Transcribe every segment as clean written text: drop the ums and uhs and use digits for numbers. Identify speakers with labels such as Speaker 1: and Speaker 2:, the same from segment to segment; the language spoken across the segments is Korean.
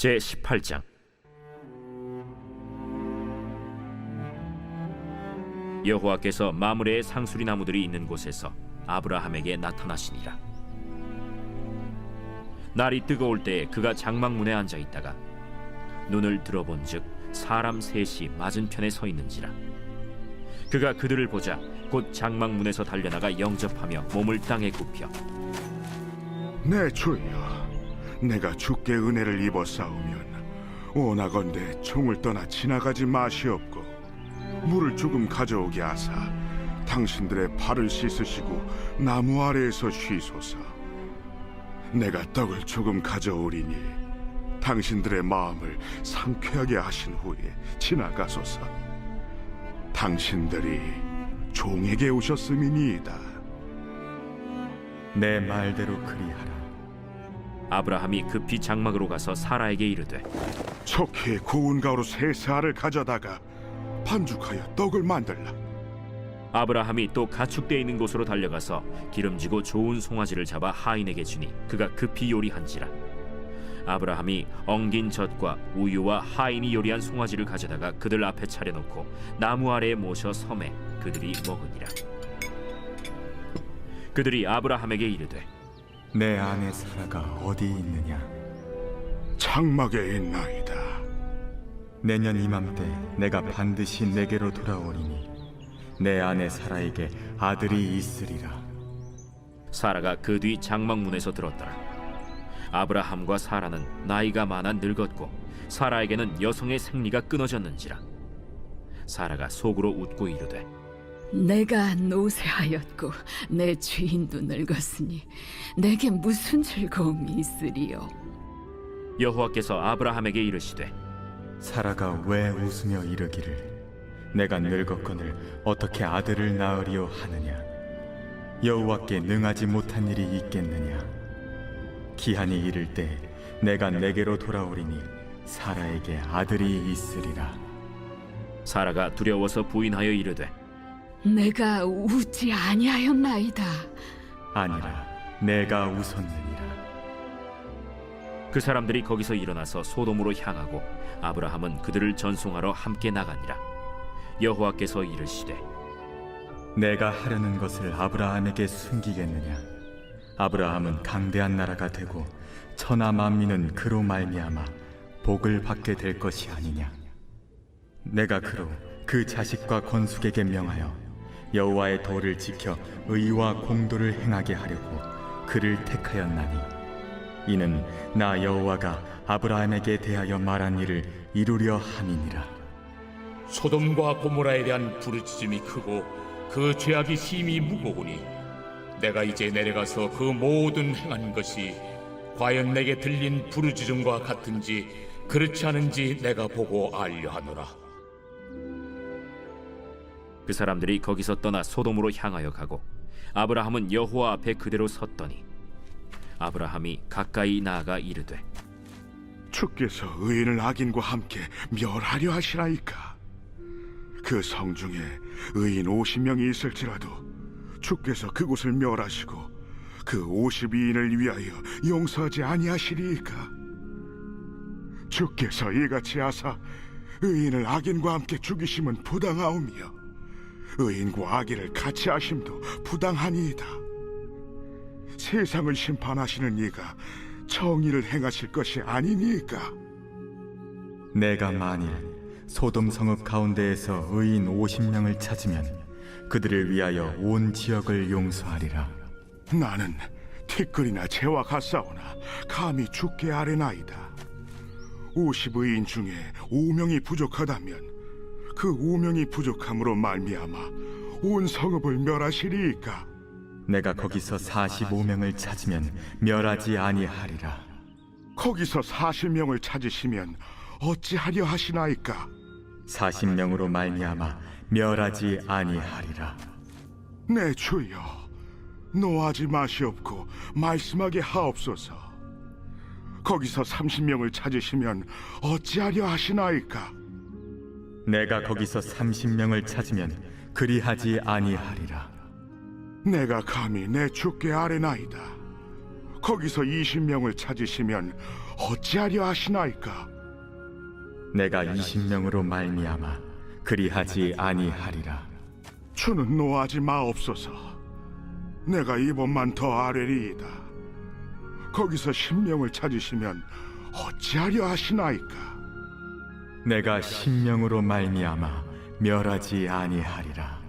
Speaker 1: 제18장. 여호와께서 마므레의 상수리 나무들이 있는 곳에서 아브라함에게 나타나시니라. 날이 뜨거울 때에 그가 장막문에 앉아 있다가 눈을 들어본즉 사람 셋이 맞은편에 서 있는지라. 그가 그들을 보자 곧 장막문에서 달려나가 영접하며 몸을 땅에 굽혀
Speaker 2: 내 주여, 내가 주께 은혜를 입어 싸우면 원하건대 총을 떠나 지나가지 마시옵고 물을 조금 가져오게 하사 당신들의 발을 씻으시고 나무 아래에서 쉬소서. 내가 떡을 조금 가져오리니 당신들의 마음을 상쾌하게 하신 후에 지나가소서. 당신들이 종에게 오셨음이니이다.
Speaker 3: 내 말대로 그리하라.
Speaker 1: 아브라함이 급히 장막으로 가서 사라에게 이르되
Speaker 2: 척히 고운 가루 세 알을 가져다가 반죽하여 떡을 만들라.
Speaker 1: 아브라함이 또 가축대 있는 곳으로 달려가서 기름지고 좋은 송아지를 잡아 하인에게 주니 그가 급히 요리한지라. 아브라함이 엉긴 젖과 우유와 하인이 요리한 송아지를 가져다가 그들 앞에 차려놓고 나무 아래에 모셔 섬에 그들이 먹으니라. 그들이 아브라함에게 이르되
Speaker 3: 내 아내 사라가 어디 있느냐?
Speaker 2: 장막에 있나이다.
Speaker 3: 내년 이맘때 내가 반드시 내게로 돌아오리니 내 아내 사라에게 아들이 있으리라.
Speaker 1: 사라가 그 뒤 장막문에서 들었더라. 아브라함과 사라는 나이가 많아 늙었고 사라에게는 여성의 생리가 끊어졌는지라. 사라가 속으로 웃고 이르되
Speaker 4: 내가 노쇠하였고 내 주인도 늙었으니 내게 무슨 즐거움이 있으리요.
Speaker 1: 여호와께서 아브라함에게 이르시되
Speaker 3: 사라가 왜 웃으며 이르기를 내가 늙었거늘 어떻게 아들을 낳으리요 하느냐? 여호와께 능하지 못한 일이 있겠느냐? 기한이 이를 때 내가 내게로 돌아오리니 사라에게 아들이 있으리라.
Speaker 1: 사라가 두려워서 부인하여 이르되
Speaker 4: 내가 웃지 아니하였나이다.
Speaker 3: 아니라 내가 웃었느니라.
Speaker 1: 그 사람들이 거기서 일어나서 소돔으로 향하고 아브라함은 그들을 전송하러 함께 나가니라. 여호와께서 이르시되
Speaker 3: 내가 하려는 것을 아브라함에게 숨기겠느냐? 아브라함은 강대한 나라가 되고 천하 만민은 그로 말미암아 복을 받게 될 것이 아니냐? 내가 그로 그 자식과 건숙에게 명하여 여호와의 도를 지켜 의와 공도를 행하게 하려고 그를 택하였나니 이는 나 여호와가 아브라함에게 대하여 말한 일을 이루려 함이니라.
Speaker 5: 소돔과 고모라에 대한 부르짖음이 크고 그 죄악이 심히 무거우니 내가 이제 내려가서 그 모든 행한 것이 과연 내게 들린 부르짖음과 같은지 그렇지 않은지 내가 보고 알려 하노라.
Speaker 1: 그 사람들이 거기서 떠나 소돔으로 향하여 가고 아브라함은 여호와 앞에 그대로 섰더니 아브라함이 가까이 나아가 이르되
Speaker 2: 주께서 의인을 악인과 함께 멸하려 하시나이까? 그 성중에 의인 50명이 있을지라도 주께서 그곳을 멸하시고 그 52인을 위하여 용서하지 아니하시리이까? 주께서 이같이 하사 의인을 악인과 함께 죽이심은 부당하오며 의인과 악인을 같이 하심도 부당하니이다. 세상을 심판하시는 이가 정의를 행하실 것이 아니니까?
Speaker 3: 내가 만일 소돔 성읍 가운데에서 의인 50명을 찾으면 그들을 위하여 온 지역을 용서하리라.
Speaker 2: 나는 티끌이나 재와 같사오나 감히 주께 아뢰나이다. 50의인 중에 5명이 부족하다면 그 5명이 부족함으로 말미암아 온 성읍을 멸하시리이까?
Speaker 3: 내가 거기서 45명을 찾으면 멸하지 아니하리라.
Speaker 2: 거기서 40명을 찾으시면 어찌하려 하시나이까?
Speaker 3: 40명으로 말미암아 멸하지 아니하리라.
Speaker 2: 내 주여, 노하지 마시옵고 말씀하게 하옵소서. 거기서 30명을 찾으시면 어찌하려 하시나이까?
Speaker 3: 내가 거기서 30명을 찾으면 그리하지 아니하리라.
Speaker 2: 내가 감히 내 주께 아뢰나이다. 거기서 20명을 찾으시면 어찌하려 하시나이까?
Speaker 3: 내가 20명으로 말미암아 그리하지 아니하리라.
Speaker 2: 주는 노하지 마옵소서. 내가 이번만 더 아뢰리이다. 거기서 10명을 찾으시면 어찌하려 하시나이까?
Speaker 3: 내가 10명으로 말미암아 멸하지 아니하리라.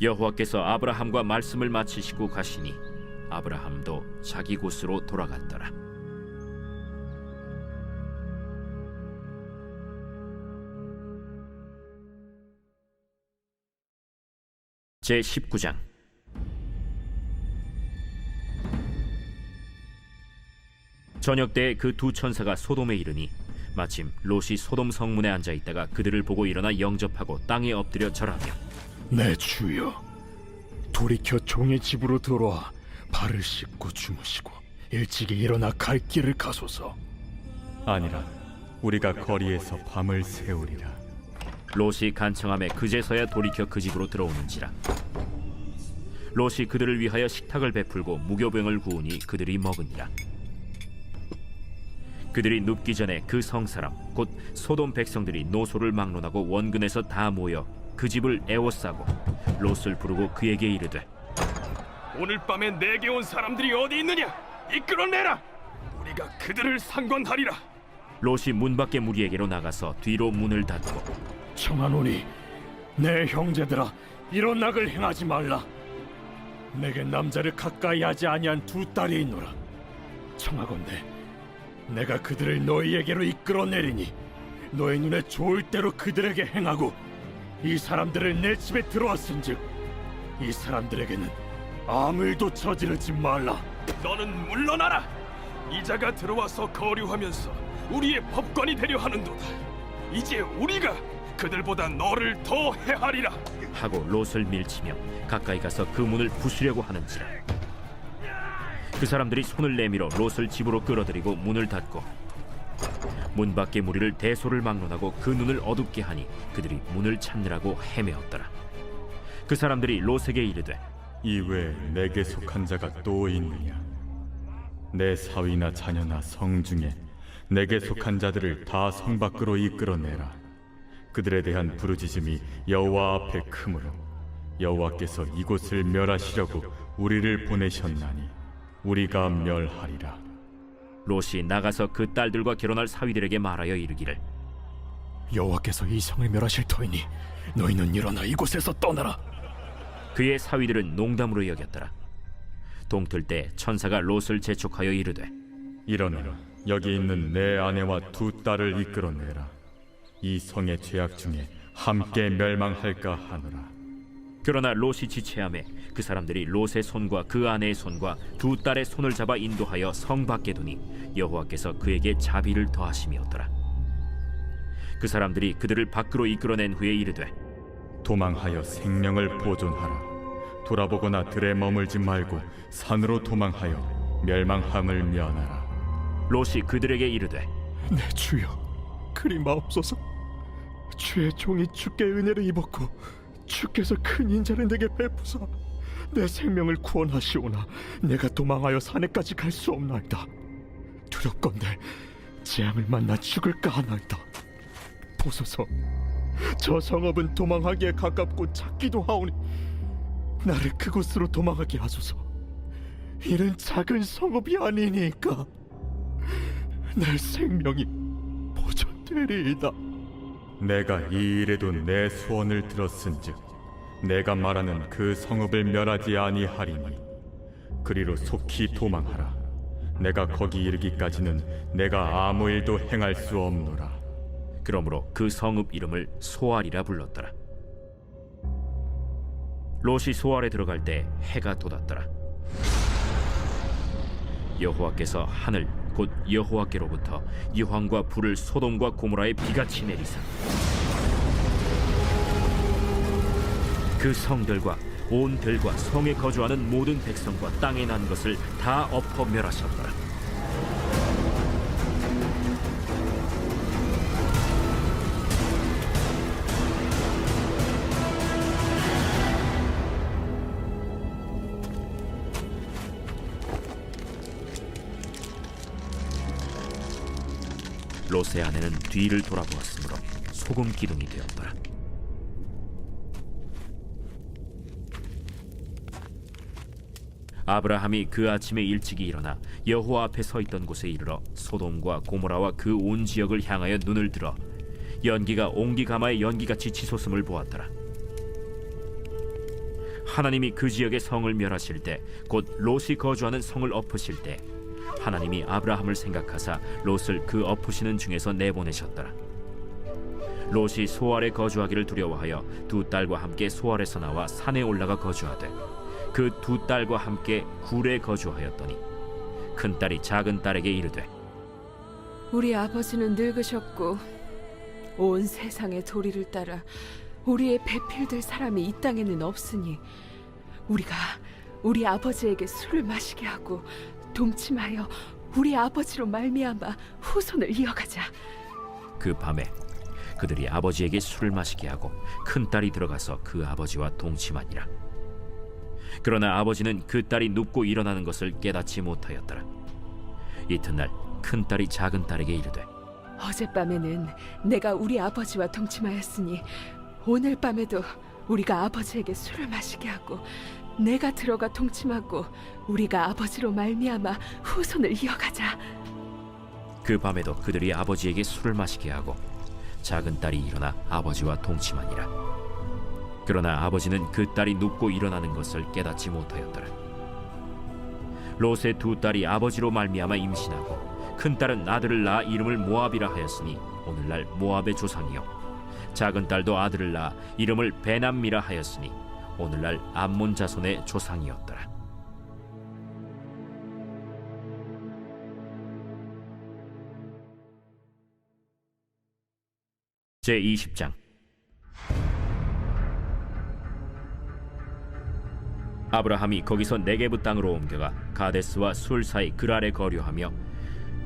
Speaker 1: 여호와께서 아브라함과 말씀을 마치시고 가시니 아브라함도 자기 곳으로 돌아갔더라. 제 19장. 저녁 때 그 두 천사가 소돔에 이르니 마침 롯이 소돔 성문에 앉아 있다가 그들을 보고 일어나 영접하고 땅에 엎드려 절하며
Speaker 6: 내 주여, 돌이켜 종의 집으로 들어와 발을 씻고 주무시고 일찍이 일어나 갈 길을 가소서.
Speaker 3: 아니라 우리가 거리에서 밤을 새우리라.
Speaker 1: 롯이 간청함에 그제서야 돌이켜 그 집으로 들어오는지라. 롯이 그들을 위하여 식탁을 베풀고 무교병을 구우니 그들이 먹으니라. 그들이 눕기 전에 그 성사람 곧 소돔 백성들이 노소를 막론하고 원근에서 다 모여 그 집을 에워싸고 롯을 부르고 그에게 이르되
Speaker 6: 오늘 밤에 내게 온 사람들이 어디 있느냐? 이끌어내라. 우리가 그들을 상관하리라.
Speaker 1: 롯이 문 밖에 무리에게로 나가서 뒤로 문을 닫고
Speaker 6: 청하노니 내 형제들아, 이런 낙을 행하지 말라. 내게 남자를 가까이 하지 아니한 두 딸이 있노라. 청하건대 내가 그들을 너희에게로 이끌어내리니 너희 눈에 좋을 대로 그들에게 행하고 이 사람들을 내 집에 들어왔은즉 이 사람들에게는 아무 일도 저지르지 말라. 너는 물러나라. 이자가 들어와서 거류하면서 우리의 법관이 되려 하는도다. 이제 우리가 그들보다 너를 더 해하리라.
Speaker 1: 하고 롯을 밀치며 가까이 가서 그 문을 부수려고 하는지라. 그 사람들이 손을 내밀어 롯을 집으로 끌어들이고 문을 닫고 문 밖의 무리를 대소를 막론하고 그 눈을 어둡게 하니 그들이 문을 찾느라고 헤매었더라. 그 사람들이 롯에게 이르되
Speaker 3: 이외에 내게 속한 자가 또 있느냐? 내 사위나 자녀나 성 중에 내게 속한 자들을 다 성 밖으로 이끌어내라. 그들에 대한 부르짖음이 여호와 앞에 크므로 여호와께서 이곳을 멸하시려고 우리를 보내셨나니 우리가 멸하리라.
Speaker 1: 롯이 나가서 그 딸들과 결혼할 사위들에게 말하여 이르기를
Speaker 6: 여호와께서 이 성을 멸하실 터이니 너희는 일어나 이곳에서 떠나라.
Speaker 1: 그의 사위들은 농담으로 여겼더라. 동틀 때 천사가 롯을 재촉하여 이르되
Speaker 3: 일어나 여기 있는 내 아내와 두 딸을 이끌어내라. 이 성의 죄악 중에 함께 멸망할까 하노라.
Speaker 1: 그러나 롯이 지체하매 그 사람들이 롯의 손과 그 아내의 손과 두 딸의 손을 잡아 인도하여 성 밖에 두니 여호와께서 그에게 자비를 더하심이었더라. 그 사람들이 그들을 밖으로 이끌어낸 후에 이르되
Speaker 3: 도망하여 생명을 보존하라. 돌아보거나 들에 머물지 말고 산으로 도망하여 멸망함을 면하라.
Speaker 1: 롯이 그들에게 이르되
Speaker 6: 내 주여, 그리 마옵소서. 주의 종이 주께 은혜를 입었고 주께서 큰 인자를 내게 베푸사 내 생명을 구원하시오나 내가 도망하여 산에까지 갈 수 없나이다. 두렵건대 재앙을 만나 죽을까 하나이다. 보소서, 저 성읍은 도망하기에 가깝고 작기도 하오니 나를 그곳으로 도망하게 하소서. 이는 작은 성읍이 아니니까 내 생명이 보존되리이다.
Speaker 3: 내가 이 일에도 내 소원을 들었은즉 내가 말하는 그 성읍을 멸하지 아니하리니 그리로 속히 도망하라. 내가 거기 이르기까지는 내가 아무 일도 행할 수 없노라.
Speaker 1: 그러므로 그 성읍 이름을 소알이라 불렀더라. 롯이 소알에 들어갈 때 해가 돋았더라. 여호와께서 하늘 곧 여호와께로부터 이황과 불을 소돔과 고모라에 비같이 내리사 그 성들과 온 들과 성에 거주하는 모든 백성과 땅에 난 것을 다 엎어 멸하셨더라. 롯의 아내는 뒤를 돌아보았으므로 소금 기둥이 되었더라. 아브라함이 그 아침에 일찍이 일어나 여호와 앞에 서 있던 곳에 이르러 소돔과 고모라와 그 온 지역을 향하여 눈을 들어 연기가 옹기가마의 연기같이 치솟음을 보았더라. 하나님이 그 지역의 성을 멸하실 때, 곧 롯이 거주하는 성을 엎으실 때, 하나님이 아브라함을 생각하사 롯을 그 엎으시는 중에서 내보내셨더라. 롯이 소알에 거주하기를 두려워하여 두 딸과 함께 소알에서 나와 산에 올라가 거주하되, 그 두 딸과 함께 굴에 거주하였더니 큰 딸이 작은 딸에게 이르되,
Speaker 7: 우리 아버지는 늙으셨고 온 세상의 도리를 따라 우리의 배필될 사람이 이 땅에는 없으니 우리가 우리 아버지에게 술을 마시게 하고 동침하여 우리 아버지로 말미암아 후손을 이어가자.
Speaker 1: 그 밤에 그들이 아버지에게 술을 마시게 하고 큰 딸이 들어가서 그 아버지와 동침하니라. 그러나 아버지는 그 딸이 눕고 일어나는 것을 깨닫지 못하였더라. 이튿날 큰 딸이 작은 딸에게 이르되,
Speaker 7: 어젯밤에는 내가 우리 아버지와 동침하였으니 오늘 밤에도 우리가 아버지에게 술을 마시게 하고 내가 들어가 동침하고 우리가 아버지로 말미암아 후손을 이어가자.
Speaker 1: 그 밤에도 그들이 아버지에게 술을 마시게 하고 작은 딸이 일어나 아버지와 동침하니라. 그러나 아버지는 그 딸이 눕고 일어나는 것을 깨닫지 못하였더라. 롯의 두 딸이 아버지로 말미암아 임신하고 큰 딸은 아들을 낳아 이름을 모압이라 하였으니 오늘날 모압의 조상이요, 작은 딸도 아들을 낳아 이름을 베남미라 하였으니 오늘날 암몬 자손의 조상이었더라. 제20장. 아브라함이 거기서 네게부 땅으로 옮겨가 가데스와 술 사이 그랄에 거류하며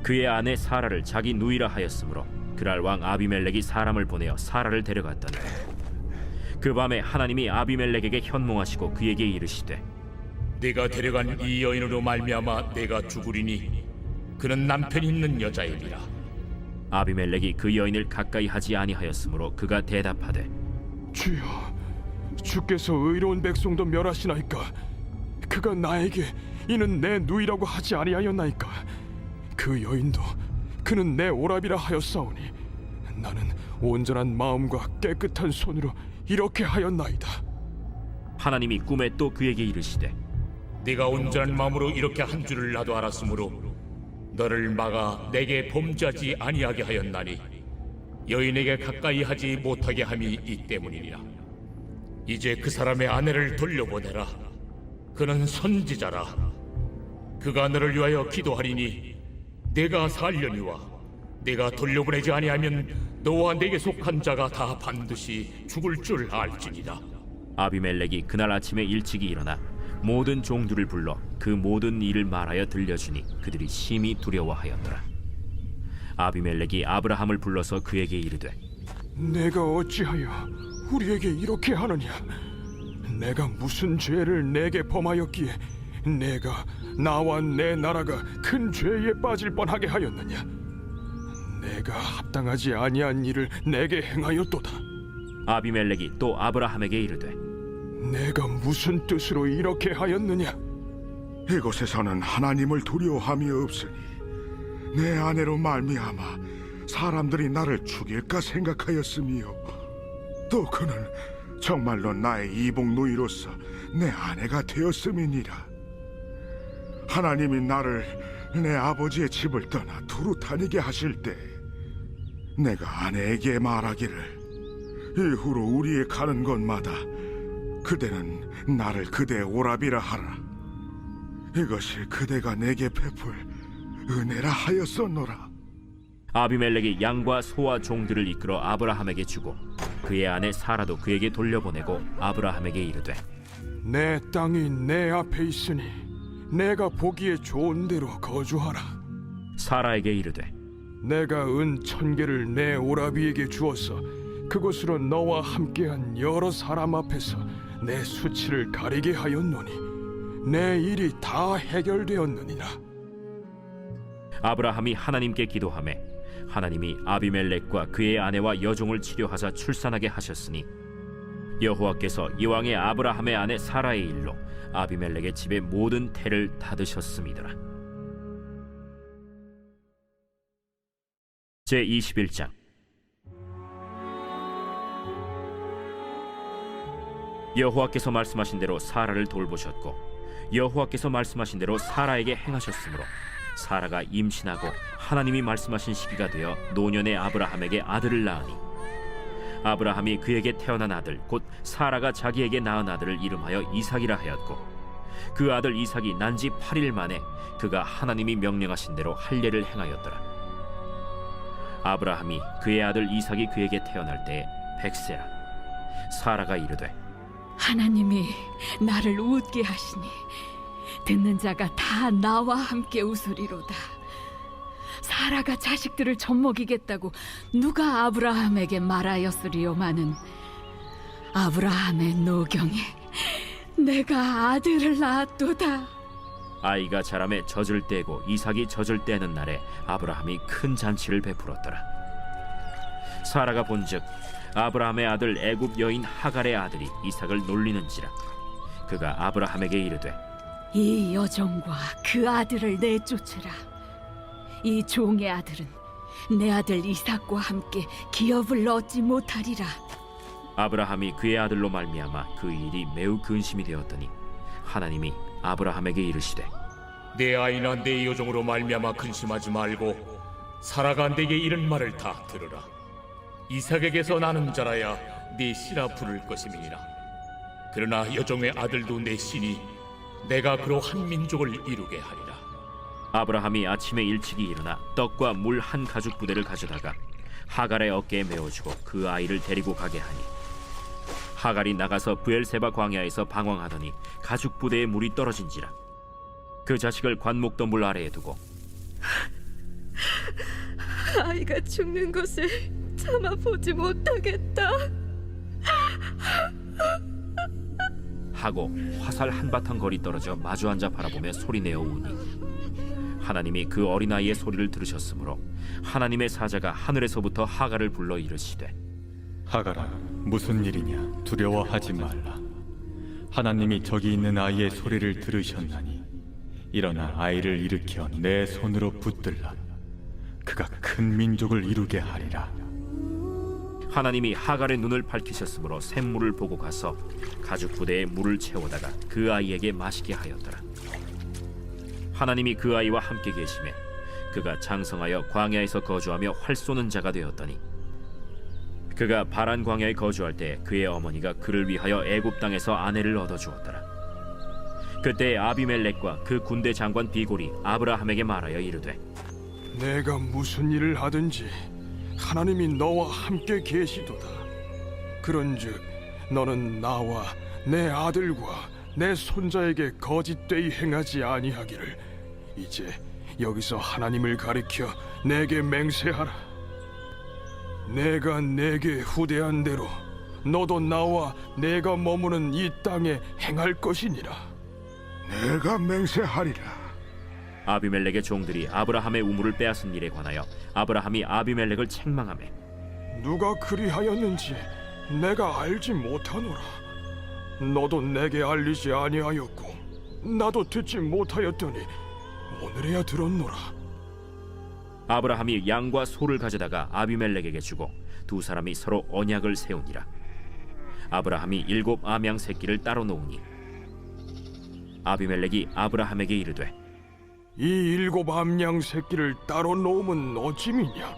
Speaker 1: 그의 아내 사라를 자기 누이라 하였으므로 그랄 왕 아비멜렉이 사람을 보내어 사라를 데려갔더니 그 밤에 하나님이 아비멜렉에게 현몽하시고 그에게 이르시되,
Speaker 5: 네가 데려간 이 여인으로 말미암아 내가 죽으리니 그는 남편 있는 여자이니라.
Speaker 1: 아비멜렉이 그 여인을 가까이 하지 아니하였으므로 그가 대답하되,
Speaker 6: 주여, 주께서 의로운 백성도 멸하시나이까? 그가 나에게 이는 내 누이라고 하지 아니하였나이까? 그 여인도 그는 내 오라비라 하였사오니 나는 온전한 마음과 깨끗한 손으로 이렇게 하였나이다.
Speaker 1: 하나님이 꿈에 또 그에게 이르시되,
Speaker 5: 네가 온전한 마음으로 이렇게 한 줄을 나도 알았으므로 너를 막아 내게 범죄하지 아니하게 하였나니 여인에게 가까이 하지 못하게 함이 이 때문이니라. 이제 그 사람의 아내를 돌려보내라. 그는 선지자라. 그가 너를 위하여 기도하리니 내가 살려니와 내가 돌려보내지 아니하면 너와 내게 속한 자가 다 반드시 죽을 줄 알지니라.
Speaker 1: 아비멜렉이 그날 아침에 일찍이 일어나 모든 종들을 불러 그 모든 일을 말하여 들려주니 그들이 심히 두려워하였더라. 아비멜렉이 아브라함을 불러서 그에게 이르되,
Speaker 6: 내가 어찌하여 우리에게 이렇게 하느냐? 내가 무슨 죄를 내게 범하였기에 내가 나와 내 나라가 큰 죄에 빠질 뻔하게 하였느냐? 내가 합당하지 아니한 일을 내게 행하였도다.
Speaker 1: 아비멜렉이 또 아브라함에게 이르되,
Speaker 6: 내가 무슨 뜻으로 이렇게 하였느냐?
Speaker 2: 이곳에서는 하나님을 두려워함이 없으니 내 아내로 말미암아 사람들이 나를 죽일까 생각하였으며 또 그는 정말로 나의 이복 누이로서 내 아내가 되었음이니라. 하나님이 나를 내 아버지의 집을 떠나 두루 다니게 하실 때 내가 아내에게 말하기를, 이후로 우리의 가는 곳마다 그대는 나를 그대 오라비라 하라. 이것이 그대가 내게 베풀 은혜라 하였었노라.
Speaker 1: 아비멜렉이 양과 소와 종들을 이끌어 아브라함에게 주고 그의 아내 사라도 그에게 돌려보내고 아브라함에게 이르되,
Speaker 6: 내 땅이 내 앞에 있으니 내가 보기에 좋은 데로 거주하라.
Speaker 1: 사라에게 이르되,
Speaker 6: 내가 은 1000개를 내 오라비에게 주어서 그곳으로 너와 함께한 여러 사람 앞에서 내 수치를 가리게 하였노니 내 일이 다 해결되었느니라.
Speaker 1: 아브라함이 하나님께 기도하매 하나님이 아비멜렉과 그의 아내와 여종을 치료하사 출산하게 하셨으니 여호와께서 이왕의 아브라함의 아내 사라의 일로 아비멜렉의 집의 모든 태를 닫으셨음이더라. 제21장. 여호와께서 말씀하신 대로 사라를 돌보셨고 여호와께서 말씀하신 대로 사라에게 행하셨으므로 사라가 임신하고 하나님이 말씀하신 시기가 되어 노년의 아브라함에게 아들을 낳으니 아브라함이 그에게 태어난 아들 곧 사라가 자기에게 낳은 아들을 이름하여 이삭이라 하였고 그 아들 이삭이 난 지 8일 만에 그가 하나님이 명령하신 대로 할례를 행하였더라. 아브라함이 그의 아들 이삭이 그에게 태어날 때에 100세라. 사라가 이르되
Speaker 4: 하나님이 나를 웃게 하시니 듣는 자가 다 나와 함께 웃으리로다. 사라가 자식들을 젖먹이겠다고 누가 아브라함에게 말하였으리요마는 아브라함의 노경에 내가 아들을 낳았도다.
Speaker 1: 아이가 자라매 젖을 떼고 이삭이 젖을 떼는 날에 아브라함이 큰 잔치를 베풀었더라. 사라가 본즉 아브라함의 아들 애굽 여인 하갈의 아들이 이삭을 놀리는지라. 그가 아브라함에게 이르되
Speaker 4: 이 여종과 그 아들을 내쫓으라. 이 종의 아들은 내 아들 이삭과 함께 기업을 얻지 못하리라.
Speaker 1: 아브라함이 그의 아들로 말미암아 그 일이 매우 근심이 되었더니 하나님이 아브라함에게 이르시되
Speaker 5: 내 아이나 내 여종으로 말미암아 근심하지 말고 사라가 내게 이런 말을 다 들으라. 이삭에게서 나는 자라야 네 씨라 부를 것임이니라. 그러나 여종의 아들도 내 씨니 내가 그로 한 민족을 이루게 하리라.
Speaker 1: 아브라함이 아침에 일찍이 일어나 떡과 물 한 가죽 부대를 가져다가 하갈의 어깨에 메어주고 그 아이를 데리고 가게 하니 하갈이 나가서 브엘세바 광야에서 방황하더니 가죽 부대에 물이 떨어진지라. 그 자식을 관목덤불 아래에 두고
Speaker 7: 아이가 죽는 것을 참아 보지 못하겠다
Speaker 1: 하고 화살 한바탕 거리 떨어져 마주 앉아 바라보며 소리내어 우니 하나님이 그 어린아이의 소리를 들으셨으므로 하나님의 사자가 하늘에서부터 하갈을 불러 이르시되
Speaker 3: 하갈아, 무슨 일이냐? 두려워하지 말라. 하나님이 저기 있는 아이의 소리를 들으셨나니 일어나 아이를 일으켜 내 손으로 붙들라. 그가 큰 민족을 이루게 하리라.
Speaker 1: 하나님이 하갈의 눈을 밝히셨으므로 샘물을 보고 가서 가죽 부대에 물을 채우다가 그 아이에게 마시게 하였더라. 하나님이 그 아이와 함께 계시매 그가 장성하여 광야에서 거주하며 활 쏘는 자가 되었더니 그가 바란 광야에 거주할 때 그의 어머니가 그를 위하여 애굽 땅에서 아내를 얻어 주었더라. 그때 아비멜렉과 그 군대 장관 비골이 아브라함에게 말하여 이르되
Speaker 2: 내가 무슨 일을 하든지 하나님이 너와 함께 계시도다. 그런즉 너는 나와 내 아들과 내 손자에게 거짓되이 행하지 아니하기를 이제 여기서 하나님을 가리켜 내게 맹세하라. 내가 내게 후대한 대로 너도 나와 내가 머무는 이 땅에 행할 것이니라. 내가 맹세하리라.
Speaker 1: 아비멜렉의 종들이 아브라함의 우물을 빼앗은 일에 관하여 아브라함이 아비멜렉을 책망하매
Speaker 2: 누가 그리하였는지 내가 알지 못하노라. 너도 내게 알리지 아니하였고 나도 듣지 못하였더니 오늘에야 들었노라.
Speaker 1: 아브라함이 양과 소를 가져다가 아비멜렉에게 주고 두 사람이 서로 언약을 세우니라. 아브라함이 7 암양 새끼를 따로 놓으니 아비멜렉이 아브라함에게 이르되
Speaker 2: 이 7 암양 새끼를 따로 놓으면 어찌미냐?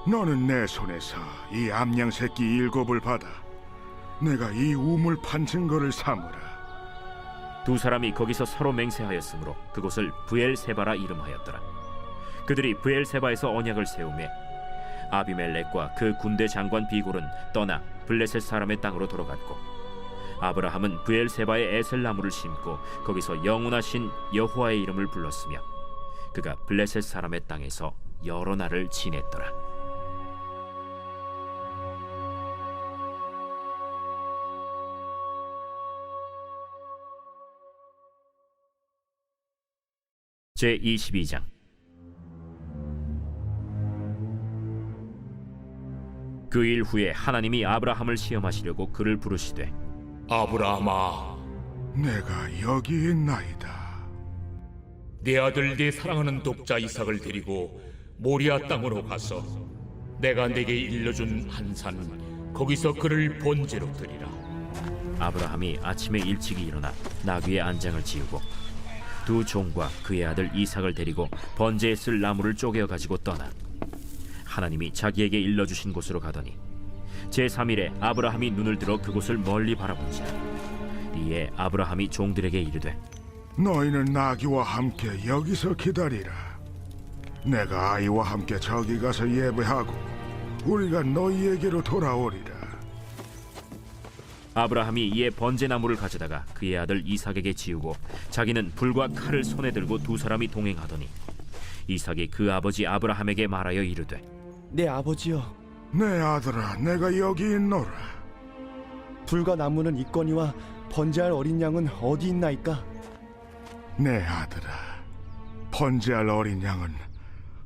Speaker 2: 너는 내 손에서 이 암양 새끼 7을 받아 내가 이 우물 판 증거를 삼으라.
Speaker 1: 두 사람이 거기서 서로 맹세하였으므로 그곳을 브엘세바라 이름하였더라. 그들이 브엘세바에서 언약을 세우매 아비멜렉과 그 군대 장관 비골은 떠나 블레셋 사람의 땅으로 돌아갔고 아브라함은 브엘세바에 에셀나무를 심고 거기서 영원하신 여호와의 이름을 불렀으며 그가 블레셋 사람의 땅에서 여러 날을 지냈더라. 제22장. 그 일 후에 하나님이 아브라함을 시험하시려고 그를 부르시되
Speaker 5: 아브라함아,
Speaker 2: 내가 여기 있나이다.
Speaker 5: 내 아들 내 사랑하는 독자 이삭을 데리고 모리아 땅으로 가서 내가 내게 일러준 한 산 거기서 그를 번제로 드리라.
Speaker 1: 아브라함이 아침에 일찍이 일어나 나귀의 안장을 지우고 두 종과 그의 아들 이삭을 데리고 번제에 쓸 나무를 쪼개어 가지고 떠나 하나님이 자기에게 일러주신 곳으로 가더니 제3일에 아브라함이 눈을 들어 그곳을 멀리 바라본지라. 이에 아브라함이 종들에게 이르되
Speaker 2: 너희는 나귀와 함께 여기서 기다리라. 내가 아이와 함께 저기 가서 예배하고 우리가 너희에게로 돌아오리라.
Speaker 1: 아브라함이 이에 번제나무를 가져다가 그의 아들 이삭에게 지우고 자기는 불과 칼을 손에 들고 두 사람이 동행하더니 이삭이 그 아버지 아브라함에게 말하여 이르되
Speaker 8: 내 아버지여,
Speaker 2: 내 아들아, 내가 여기 있노라.
Speaker 8: 불과 나무는 있거니와 번제할 어린 양은 어디 있나이까?
Speaker 2: 내 아들아, 번제할 어린 양은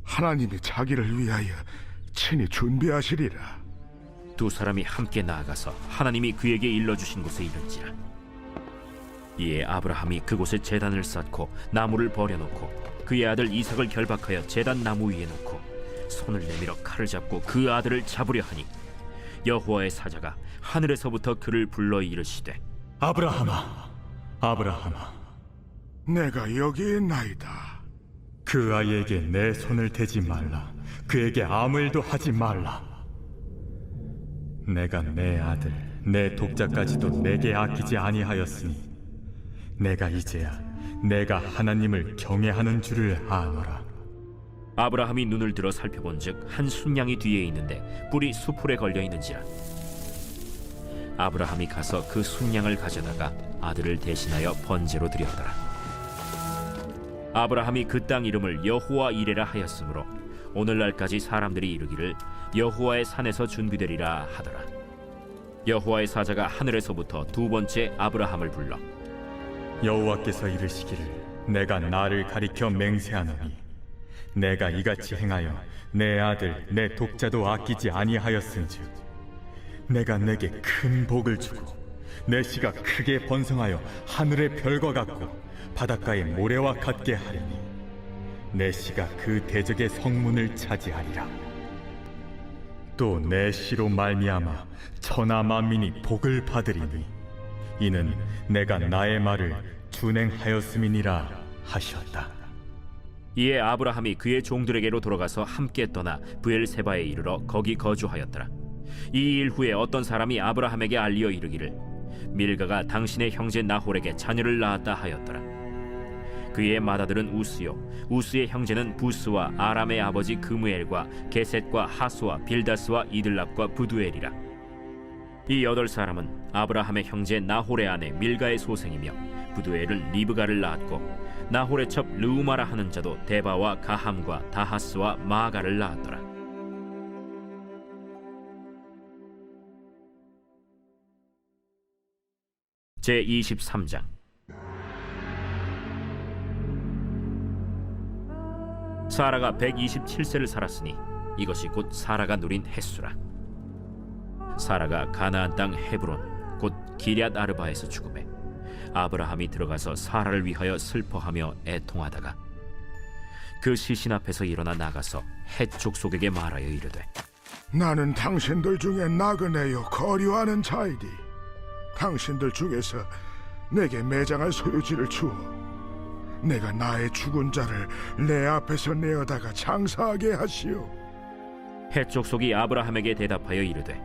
Speaker 2: 하나님이 자기를 위하여 친히 준비하시리라.
Speaker 1: 두 사람이 함께 나아가서 하나님이 그에게 일러주신 곳에 이른지라. 이에 아브라함이 그곳에 제단을 쌓고 나무를 버려놓고 그의 아들 이삭을 결박하여 제단 나무 위에 놓고 손을 내밀어 칼을 잡고 그 아들을 잡으려 하니 여호와의 사자가 하늘에서부터 그를 불러 이르시되
Speaker 3: 아브라함아, 아브라함아,
Speaker 2: 내가 여기 있나이다.
Speaker 3: 그 아이에게 내 손을 대지 말라. 그에게 아무 일도 하지 말라. 내가 내 아들, 내 독자까지도 내게 아끼지 아니하였으니 내가 이제야 내가 하나님을 경외하는 줄을 아노라.
Speaker 1: 아브라함이 눈을 들어 살펴본즉 한 순양이 뒤에 있는데 뿔이 수풀에 걸려 있는지라. 아브라함이 가서 그 순양을 가져다가 아들을 대신하여 번제로 드렸더라. 아브라함이 그 땅 이름을 여호와 이레라 하였으므로 오늘날까지 사람들이 이르기를 여호와의 산에서 준비되리라 하더라. 여호와의 사자가 하늘에서부터 두 번째 아브라함을 불러
Speaker 3: 여호와께서 이르시기를 내가 나를 가리켜 맹세하노니 내가 이같이 행하여 내 아들 내 독자도 아끼지 아니하였은즉 내가 내게 큰 복을 주고 내 씨가 크게 번성하여 하늘의 별과 같고 바닷가의 모래와 같게 하리니 내 씨가 그 대적의 성문을 차지하리라. 또 내 씨로 말미암아 천하 만민이 복을 받으리니 이는 내가 나의 말을 준행하였음이니라 하셨다.
Speaker 1: 이에 아브라함이 그의 종들에게로 돌아가서 함께 떠나 브엘세바에 이르러 거기 거주하였더라. 이 일 후에 어떤 사람이 아브라함에게 알리어 이르기를 밀가가 당신의 형제 나홀에게 자녀를 낳았다 하였더라. 그의 맏아들은 우스요 우스의 형제는 부스와 아람의 아버지 그무엘과 게셋과 하수와 빌다스와 이들랍과 부두엘이라. 이 8사람은 아브라함의 형제 나홀의 아내 밀가의 소생이며 부두엘은 리브가를 낳았고 나홀의 첩 르우마라 하는 자도 데바와 가함과 다하스와 마가를 낳았더라. 제23장. 사라가 127세를 살았으니 이것이 곧 사라가 누린 햇수라. 사라가 가나안 땅 헤브론 곧 기럇 아르바에서 죽음에 아브라함이 들어가서 사라를 위하여 슬퍼하며 애통하다가 그 시신 앞에서 일어나 나가서 헷 족속에게 말하여 이르되
Speaker 2: 나는 당신들 중에 나그네요 거류하는 자이니 당신들 중에서 내게 매장할 소유지를 주어 내가 나의 죽은 자를 내 앞에서 내어다가 장사하게 하시오.
Speaker 1: 헷 족속이 아브라함에게 대답하여 이르되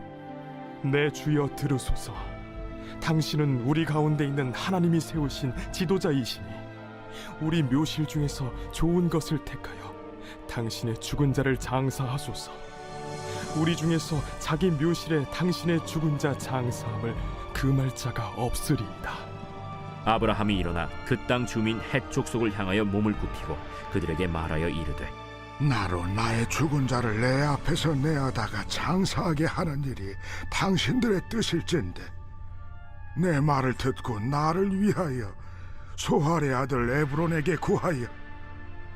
Speaker 6: 내 주여 들으소서. 당신은 우리 가운데 있는 하나님이 세우신 지도자이시니 우리 묘실 중에서 좋은 것을 택하여 당신의 죽은 자를 장사하소서. 우리 중에서 자기 묘실에 당신의 죽은 자 장사함을 금할 자가 없으리이다.
Speaker 1: 아브라함이 일어나 그 땅 주민 헷 족속을 향하여 몸을 굽히고 그들에게 말하여 이르되
Speaker 2: 나로 나의 죽은 자를 내 앞에서 내어다가 장사하게 하는 일이 당신들의 뜻일진데 내 말을 듣고 나를 위하여 소할의 아들 에브론에게 구하여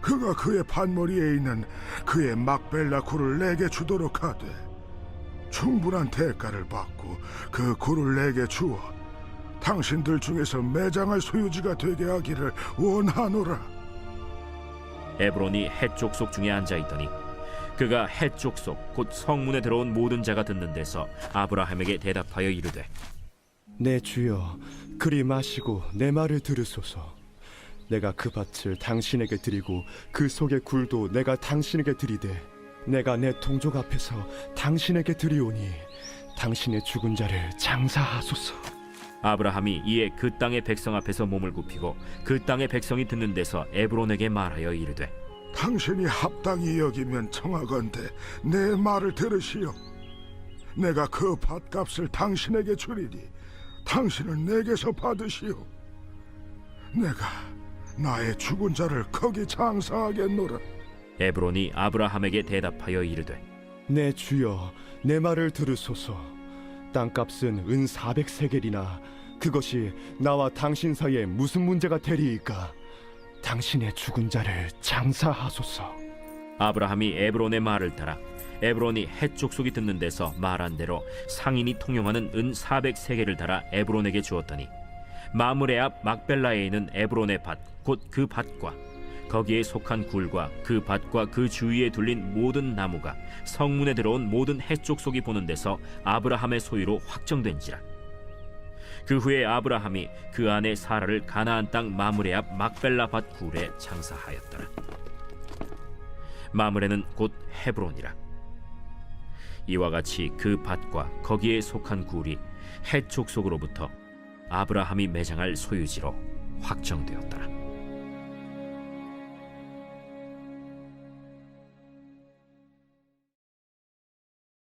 Speaker 2: 그가 그의 판머리에 있는 그의 막벨라 굴을 내게 주도록 하되 충분한 대가를 받고 그 굴을 내게 주어 당신들 중에서 매장할 소유지가 되게 하기를 원하노라.
Speaker 1: 에브론이 헷 족속 중에 앉아 있더니 그가 헷 족속 곧 성문에 들어온 모든 자가 듣는 데서 아브라함에게 대답하여 이르되
Speaker 8: 내 주여 그리 마시고 내 말을 들으소서. 내가 그 밭을 당신에게 드리고 그 속의 굴도 내가 당신에게 드리되 내가 내 동족 앞에서 당신에게 드리오니 당신의 죽은 자를 장사하소서.
Speaker 1: 아브라함이 이에 그 땅의 백성 앞에서 몸을 굽히고 그 땅의 백성이 듣는 데서 에브론에게 말하여 이르되
Speaker 2: 당신이 합당히 여기면 청하건대 내 말을 들으시오. 내가 그 밭값을 당신에게 주리니 당신은 내게서 받으시오. 내가 나의 죽은 자를 거기 장사하겠노라.
Speaker 1: 에브론이 아브라함에게 대답하여 이르되
Speaker 8: 내 주여 내 말을 들으소서. 땅값은 은 400세겔이나 그것이 나와 당신 사이에 무슨 문제가 되리이까. 당신의 죽은 자를 장사하소서.
Speaker 1: 아브라함이 에브론의 말을 따라 에브론이 헷 족속이 듣는 데서 말한 대로 상인이 통용하는 은 400세겔을 달아 에브론에게 주었더니 마므레 앞 막벨라에 있는 에브론의 밭 곧 그 밭과 거기에 속한 굴과 그 밭과 그 주위에 둘린 모든 나무가 성문에 들어온 모든 헷 족속이 보는 데서 아브라함의 소유로 확정된지라. 그 후에 아브라함이 그 아내 사라를 가나안 땅 마므레 앞 막벨라 밭 굴에 장사하였더라. 마므레는 곧 헤브론이라. 이와 같이 그 밭과 거기에 속한 굴이 헷 족속으로부터 아브라함이 매장할 소유지로 확정되었더라.